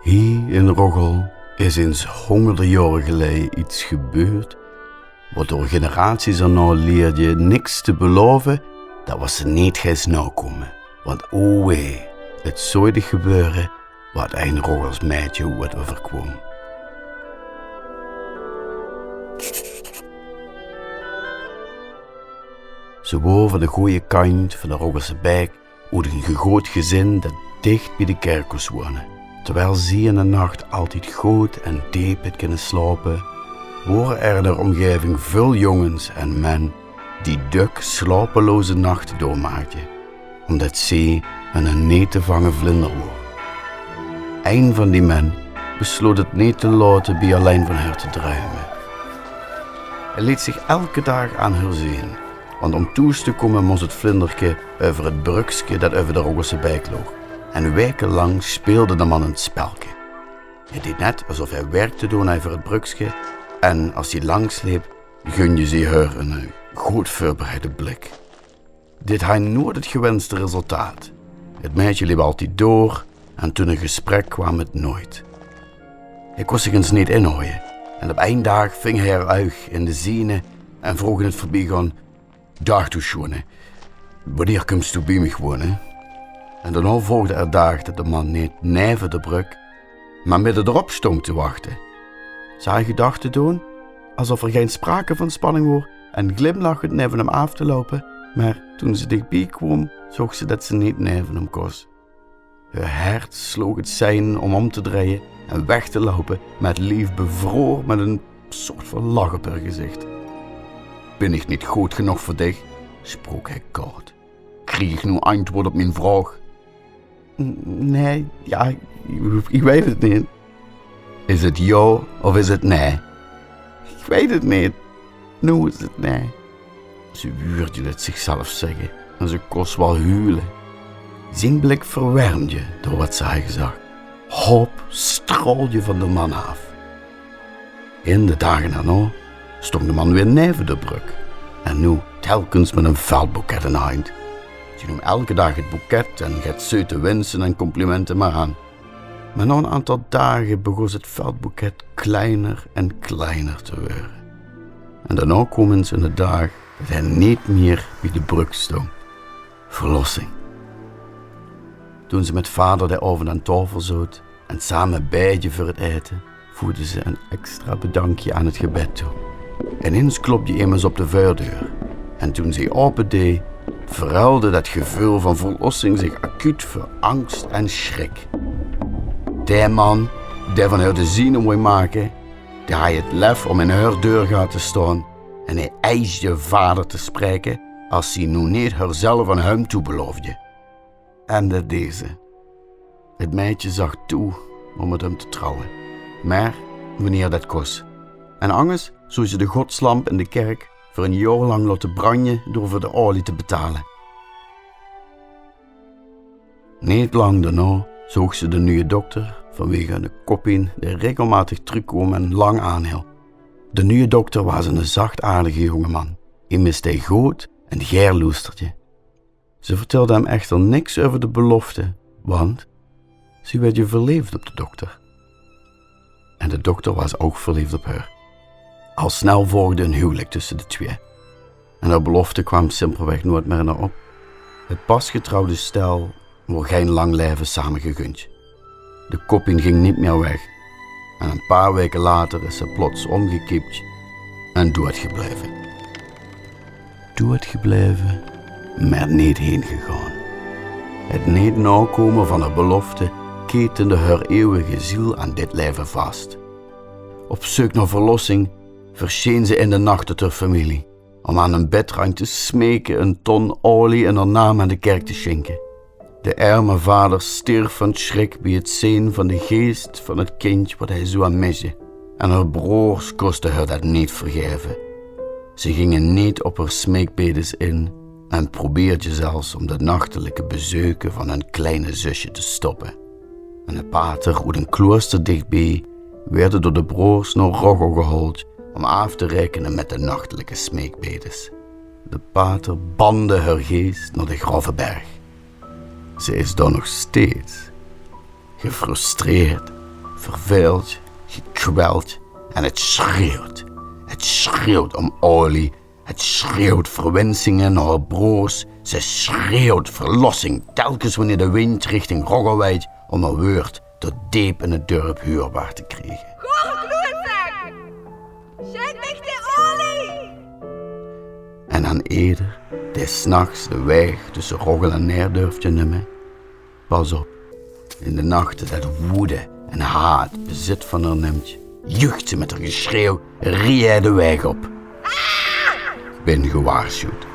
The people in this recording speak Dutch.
Hier in Roggel is eens honderden jaren geleden iets gebeurd, wat door generaties erna leerde niks te beloven, dat was ze niet gaan nakomen. Want o wee, het zou dit gebeuren wat een Roggels meidje wat overkwam. Ze waren van de goeie kant van de Roggelse Bijk uit een gegroot gezin dat dicht bij de kerkers woonde. Terwijl ze in de nacht altijd goed en diep had kunnen slapen, waren er in de omgeving veel jongens en men die dik slapeloze nachten doormaakten, omdat ze een niet te vangen vlinder waren. Een van die men besloot het niet te laten bij alleen van haar te druimen. Hij liet zich elke dag aan haar zien, want om thuis te komen moest het vlinderke over het brugske dat over de Roggelse Bijk lag. En wekenlang speelde de man een spelke. Hij deed net alsof hij werk te doen over het brugske en als hij langsliep, gunde ze haar een goed voorbereide blik. Dit had nooit het gewenste resultaat. Het meisje liep altijd door en toen een gesprek kwam het nooit. Hij kon zich eens niet inhouden en op één dag ving hij haar oog in de zijne en vroeg in het voorbijgaan: "Dag toe, schone, wanneer komst u bij mij wonen?" En daarna volgde er dag dat de man niet neven de brug, maar midden erop stond te wachten. Ze had gedachten doen, alsof er geen sprake van spanning was, en glimlachend neven hem af te lopen, maar toen ze dichtbij kwam, zag ze dat ze niet neven hem koos. Haar hart sloeg het zijn om te draaien en weg te lopen, maar het lief bevroor met een soort van lach op haar gezicht. "Ben ik niet goed genoeg voor dich?" sprak hij koud. "Krijg ik nu antwoord op mijn vraag?" "Nee, ja, ik weet het niet." "Is het ja of is het nee?" "Ik weet het niet. Nu is het nee." Ze wuurde het zichzelf zeggen en ze kost wel huilen. Zijn blik verwarmde door wat ze had gezegd. Hoop straalde van de man af. In de dagen daarna stond de man weer neven de brug. En nu telkens met een veldboeket in de hand. Ze nam elke dag het boeket en gaat zoete wensen en complimenten maar aan. Maar na een aantal dagen begon het veldboeket kleiner en kleiner te worden. En daarna kwam eens een dag dat hij niet meer bij de brug stond. Verlossing. Toen ze met vader daarover aan tafel zat en samen beiden voor het eten, voegden ze een extra bedankje aan het gebed toe. En eens klopte immers op de voordeur. En toen ze open deed, verruilde dat gevoel van verlossing zich acuut voor angst en schrik. Die man, die van haar de zin moest maken, die had het lef om in haar deur te staan en hij eiste vader te spreken als ze nu niet haarzelf aan hem toe beloofde. En dat deze. Het meisje zag toe om met hem te trouwen, maar wanneer dat kost. En anders zou ze de godslamp in de kerk voor een jaar lang laten branden door voor de olie te betalen. Niet lang daarna zag ze de nieuwe dokter vanwege een koppien die regelmatig terugkwam en lang aanhield. De nieuwe dokter was een zachtaardige jongeman. Hij miste goed en geerloestertje. Ze vertelde hem echter niks over de belofte, want ze werd je verliefd op de dokter. En de dokter was ook verliefd op haar. Al snel volgde een huwelijk tussen de twee. En de belofte kwam simpelweg nooit meer naar op. Het pasgetrouwde stel wordt geen lang leven samen gegund. De kopping ging niet meer weg. En een paar weken later is ze plots omgekiept en doodgebleven. Doodgebleven, maar niet heen gegaan. Het niet nakomen van de belofte ketende haar eeuwige ziel aan dit leven vast. Op zoek naar verlossing verscheen ze in de nacht tot haar familie, om aan een bedrang te smeken een ton olie in haar naam aan de kerk te schenken. De arme vader stierf van schrik bij het zien van de geest van het kind wat hij zo aan miste. En haar broers kosten haar dat niet vergeven. Ze gingen niet op haar smeekbedes in en probeerden zelfs om de nachtelijke bezoeken van hun kleine zusje te stoppen. En de pater uit een klooster dichtbij werden door de broers naar Roggel gehaald om af te rekenen met de nachtelijke smeekbedes. De pater bande haar geest naar de Gravenberg. Ze is daar nog steeds, gefrustreerd verveeld, gekweld en het schreeuwt. Het schreeuwt om olie, het schreeuwt verwensingen naar haar broers. Ze schreeuwt verlossing telkens wanneer de wind richting Rogge waait om haar woord tot diep in het dorp huurbaar te krijgen. Klootzak! Schenk mich de olie! En aan ieder die 's nachts de weg tussen Roggel en Neer durft te nemen, pas op, in de nachten dat woede en haat bezit van haar neemt, juicht ze met haar geschreeuw, rie hij de weg op. Ben gewaarschuwd.